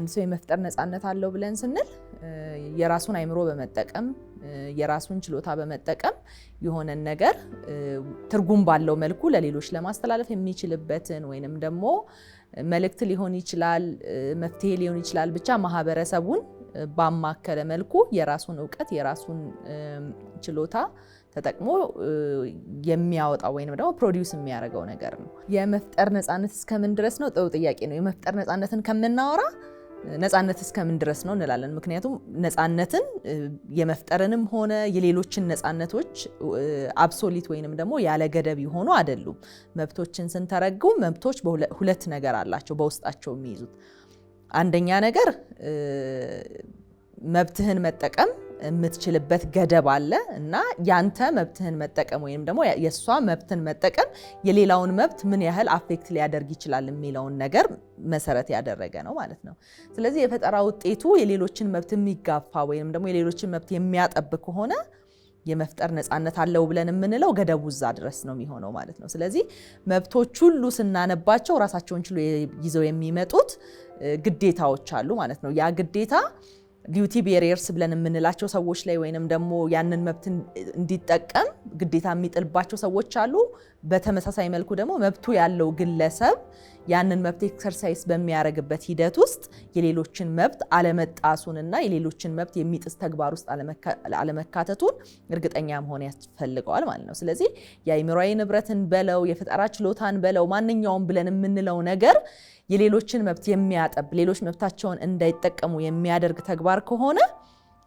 አንድ ሰው የመፍጠር ነፃነት አለው ብለን ስንል የራሱን አይምሮ በመጠቀም የራሱን ችሎታ በመጠቀም የሆነን ነገር ትርጉም ባለው መልኩ ለሌሎች ለማስተላለፍ የሚችልበትን ወይንም ደግሞ መልእክት ሊሆን ይችላል መፍትሄ ሊሆን ይችላል ብቻ ማህበረሰቡን ባማከለ መልኩ የራሱን ዕውቀት የራሱን ችሎታ ተጠቅሞ የሚያወጣው ወይንም ደግሞ ፕሮዲዩስ የሚያደርገው ነገር ነው። የመፍጠር ነፃነት እስከምን ድረስ ነው? ጥሩ ጥያቄ ነው። የመፍጠር ነፃነትን ከምናወራ ነፃነት እስከምን ድረስ ነው እንላለን። ምክንያቱም ነፃነትን የመፍጠርንም ሆነ የሌሎችን ነፃነቶች አብሶሊት ወይንም ደግሞ ያለ ገደብ ይሆኑ አይደሉም። መብቶችን ስንተረጉም መብቶች ሁለት ነገር አላቸው በውስጣቸው የሚይዙት። አንደኛ ነገር መብትህን መጠቀም የምትችልበት ገደብ አለ እና ያንተ መብትህን መጠቀም ወይንም ደግሞ የሷ መብትን መጠቀም የሌላውን መብት ምን ያህል አፌክት ሊያደርግ ይችላል የሚለውን ነገር መሰረት ያደረገ ነው ማለት ነው። ስለዚህ የፈጠራ ውጤቱ የሌሎችን መብት የሚጋፋ ወይንም ደግሞ የሌሎችን መብት የሚያጠብ ከሆነ የመፍጠር ነፃነት አለው ብለን የምንለው ገደቡ እዛ ድረስ ነው የሚሆነው ማለት ነው። ስለዚህ መብቶች ሁሉ ስናነባቸው ራሳቸውን ችሎ ይዘው የሚመጡት ግዴታዎች አሉ ማለት ነው። ያ ግዴታ ዲዩቲ ቤሪየርስ ብለን የምንላቸው ሰዎች ላይ ወይንም ደግሞ ያንን መብት እንዲጠቀም ግዴታ የሚጥልባቸው ሰዎች አሉ። በተመሳሳይ መልኩ ደግሞ መብቱ ያለው ግለሰብ ያንን መብት ኤክሰርሳይዝ በሚያደርግበት ሂደት ውስጥ የሌሎችን መብት አለመጣሱንና የሌሎችን መብት የሚጥስ ተግባር ውስጥ አለመካተቱን እርግጠኛ መሆን ያስፈልገዋል ማለት ነው። ስለዚህ የአእምሯዊ ንብረትን በለው የፈጠራ ችሎታን በለው ማንኛውም ብለን የምንለው ነገር የሌሎችን መብት የሚያጠብ ሌሎች መብታቸውን እንዳይጠቀሙ የሚያደርግ ተግባር ከሆነ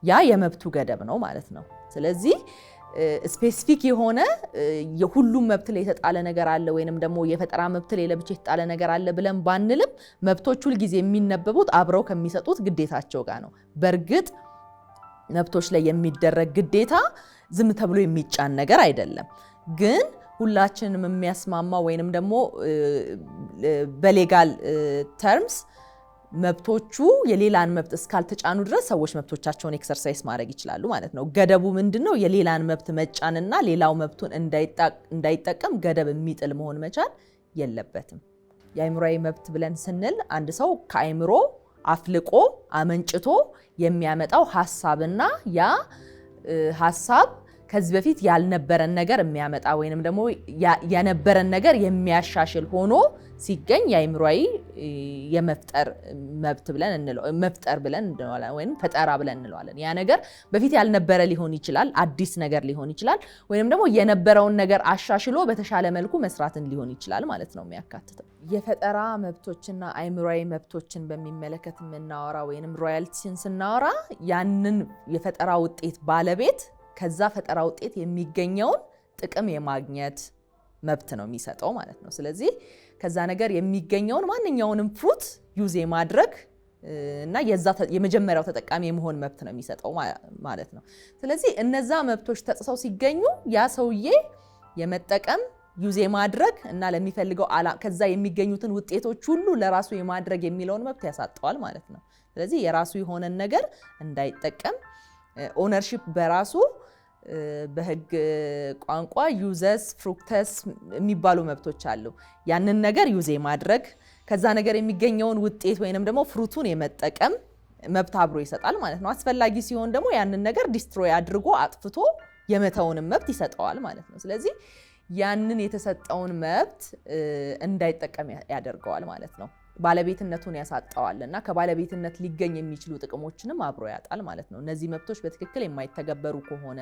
ያ የመብቱ ገደብ ነው ማለት ነው። ስለዚህ ስፔሲፊክ የሆነ የሁሉም መብት ላይ የተጣለ ነገር አለ ወይንም ደግሞ የፈጠራ መብት ላይ ለብቻ የተጣለ ነገር አለ ብለን ባንልም መብቶች ሁሉ ጊዜ የሚነበቡት አብረው ከሚሰጡት ግዴታቸው ጋር ነው። በእርግጥ መብቶች ላይ የሚደረግ ግዴታ ዝም ተብሎ የሚጫን ነገር አይደለም። ግን ሁላችንም የሚያስማማ ወይንም ደግሞ በሌጋል ተርምስ መብቶቹ የሌላን መብት እስካልተጫኑ ድረስ ሰዎች መብቶቻቸውን ኤክሰርሳይዝ ማድረግ ይችላሉ ማለት ነው። ገደቡ ምንድነው? የሌላን መብት መጫንና ሌላው መብቱን እንዳይጠቀም ገደብ የሚጥል መሆን መቻል የለበትም። የአእምሯዊ መብት ብለን ስንል አንድ ሰው ከአእምሮ አፍልቆ አመንጭቶ የሚያመጣው ሐሳብና ያ ሐሳብ ከዚህ በፊት ያልነበረን ነገር የሚያመጣ ወይንም ደግሞ የነበረን ነገር የሚያሻሽል ሆኖ ሲገኝ የአእምሯዊ የመፍጠር መብት ብለን እንለዋለን ወይም ፈጠራ ብለን እንለዋለን። ያ ነገር በፊት ያልነበረ ሊሆን ይችላል፣ አዲስ ነገር ሊሆን ይችላል፣ ወይንም ደግሞ የነበረውን ነገር አሻሽሎ በተሻለ መልኩ መስራትን ሊሆን ይችላል ማለት ነው የሚያካትተው። የፈጠራ መብቶችና አእምሯዊ መብቶችን በሚመለከት የምናወራ ወይንም ሮያልቲን ስናወራ ያንን የፈጠራ ውጤት ባለቤት ከዛ ፈጠራ ውጤት የሚገኘውን ጥቅም የማግኘት መብት ነው የሚሰጠው ማለት ነው። ስለዚህ ከዛ ነገር የሚገኘውን ማንኛውንም ፍሩት ዩዝ የማድረግ እና የመጀመሪያው ተጠቃሚ የመሆን መብት ነው የሚሰጠው ማለት ነው። ስለዚህ እነዛ መብቶች ተጥሰው ሲገኙ ያ ሰውዬ የመጠቀም ዩዝ የማድረግ እና ለሚፈልገው ከዛ የሚገኙትን ውጤቶች ሁሉ ለራሱ የማድረግ የሚለውን መብት ያሳጠዋል ማለት ነው። ስለዚህ የራሱ የሆነን ነገር እንዳይጠቀም ኦነርሺፕ በራሱ በህግ ቋንቋ ዩዘስ ፍሩክተስ የሚባሉ መብቶች አሉ። ያንን ነገር ዩዝ ማድረግ ከዛ ነገር የሚገኘውን ውጤት ወይንም ደግሞ ፍሩቱን የመጠቀም መብት አብሮ ይሰጣል ማለት ነው። አስፈላጊ ሲሆን ደግሞ ያንን ነገር ዲስትሮይ አድርጎ አጥፍቶ የመተውንም መብት ይሰጠዋል ማለት ነው። ስለዚህ ያንን የተሰጠውን መብት እንዳይጠቀም ያደርገዋል ማለት ነው። ባለቤትነቱን ያሳጣዋል እና ከባለቤትነት ሊገኝ የሚችሉ ጥቅሞችንም አብሮ ያጣል ማለት ነው። እነዚህ መብቶች በትክክል የማይተገበሩ ከሆነ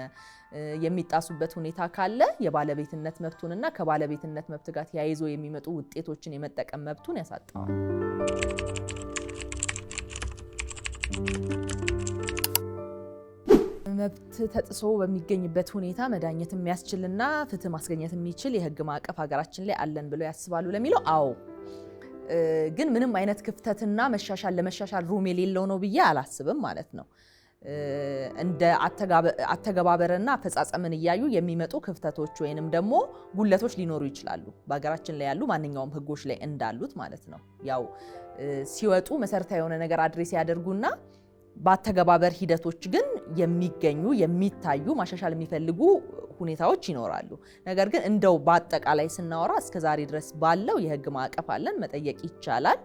የሚጣሱበት ሁኔታ ካለ የባለቤትነት መብቱንና ከባለቤትነት መብት ጋር ተያይዞ የሚመጡ ውጤቶችን የመጠቀም መብቱን ያሳጣዋል። መብት ተጥሶ በሚገኝበት ሁኔታ መዳኘት የሚያስችልና ፍትህ ማስገኘት የሚችል የህግ ማዕቀፍ ሀገራችን ላይ አለን ብለው ያስባሉ ለሚለው አዎ። ግን ምንም አይነት ክፍተትና ለመሻሻል ሩም የሌለው ነው ብዬ አላስብም ማለት ነው። እንደ አተገባበርና አፈጻጸምን እያዩ የሚመጡ ክፍተቶች ወይንም ደግሞ ጉለቶች ሊኖሩ ይችላሉ በሀገራችን ላይ ያሉ ማንኛውም ህጎች ላይ እንዳሉት ማለት ነው። ያው ሲወጡ መሰረታዊ የሆነ ነገር አድሬስ ያደርጉና በአተገባበር ሂደቶች ግን የሚታዩ ማሻሻል የሚፈልጉ ሁኔታዎች ይኖራሉ። ነገር ግን እንደው በአጠቃላይ ስናወራ እስከዛሬ ድረስ ባለው የህግ ማዕቀፍ አለን፣ መጠየቅ ይቻላል።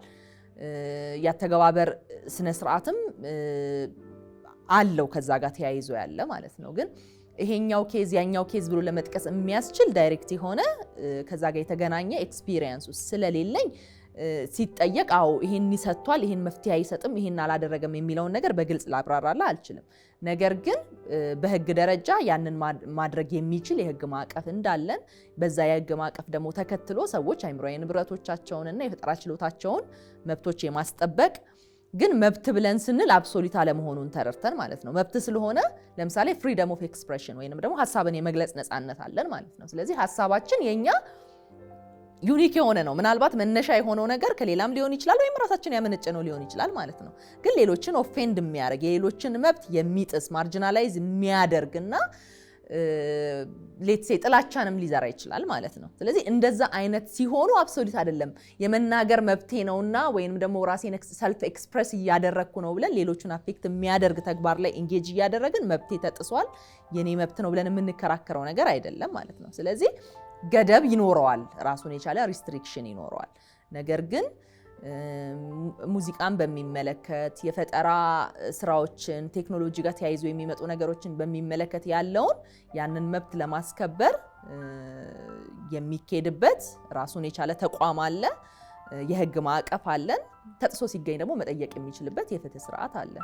ያተገባበር ስነ ስርዓትም አለው ከዛ ጋር ተያይዞ ያለ ማለት ነው። ግን ይሄኛው ኬዝ ያኛው ኬዝ ብሎ ለመጥቀስ የሚያስችል ዳይሬክት የሆነ ከዛ ጋር የተገናኘ ኤክስፒሪየንስ ስለሌለኝ ሲጠየቅ አው ይሄን ይሰጥቷል ይሄን መፍትሄ አይሰጥም ይሄን አላደረገም የሚለውን ነገር በግልጽ ላብራራላ አልችልም። ነገር ግን በህግ ደረጃ ያንን ማድረግ የሚችል የህግ ማዕቀፍ እንዳለን በዛ የህግ ማዕቀፍ ደግሞ ተከትሎ ሰዎች አእምሮአዊ ንብረቶቻቸውንና የፈጠራ ችሎታቸውን መብቶች የማስጠበቅ ግን መብት ብለን ስንል አብሶሉት አለመሆኑን ተረድተን ማለት ነው። መብት ስለሆነ ለምሳሌ ፍሪደም ኦፍ ኤክስፕሬሽን ወይንም ደግሞ ሐሳብን የመግለጽ ነፃነት አለን ማለት ነው። ስለዚህ ሐሳባችን የኛ ዩኒክ የሆነ ነው። ምናልባት መነሻ የሆነው ነገር ከሌላም ሊሆን ይችላል ወይም ራሳችን ያመነጨነው ሊሆን ይችላል ማለት ነው። ግን ሌሎችን ኦፌንድ የሚያደርግ የሌሎችን መብት የሚጥስ ማርጂናላይዝ የሚያደርግና ሌትስ ሴ ጥላቻንም ሊዘራ ይችላል ማለት ነው። ስለዚህ እንደዛ አይነት ሲሆኑ አብሶሉት አይደለም የመናገር መብቴ ነውና ወይንም ደግሞ ራሴን ሰልፍ ኤክስፕረስ እያደረኩ ነው ብለን ሌሎችን አፌክት የሚያደርግ ተግባር ላይ ኢንጌጅ እያደረግን መብቴ ተጥሷል የኔ መብት ነው ብለን የምንከራከረው ነገር አይደለም ማለት ነው። ስለዚህ ገደብ ይኖረዋል ራሱን የቻለ ሪስትሪክሽን ይኖረዋል። ነገር ግን ሙዚቃን በሚመለከት የፈጠራ ስራዎችን ቴክኖሎጂ ጋር ተያይዞ የሚመጡ ነገሮችን በሚመለከት ያንን መብት ለማስከበር የሚኬድበት ራሱን የቻለ ተቋም አለ፣ የህግ ማዕቀፍ አለን። ተጥሶ ሲገኝ ደግሞ መጠየቅ የሚችልበት የፍትህ ስርዓት አለ።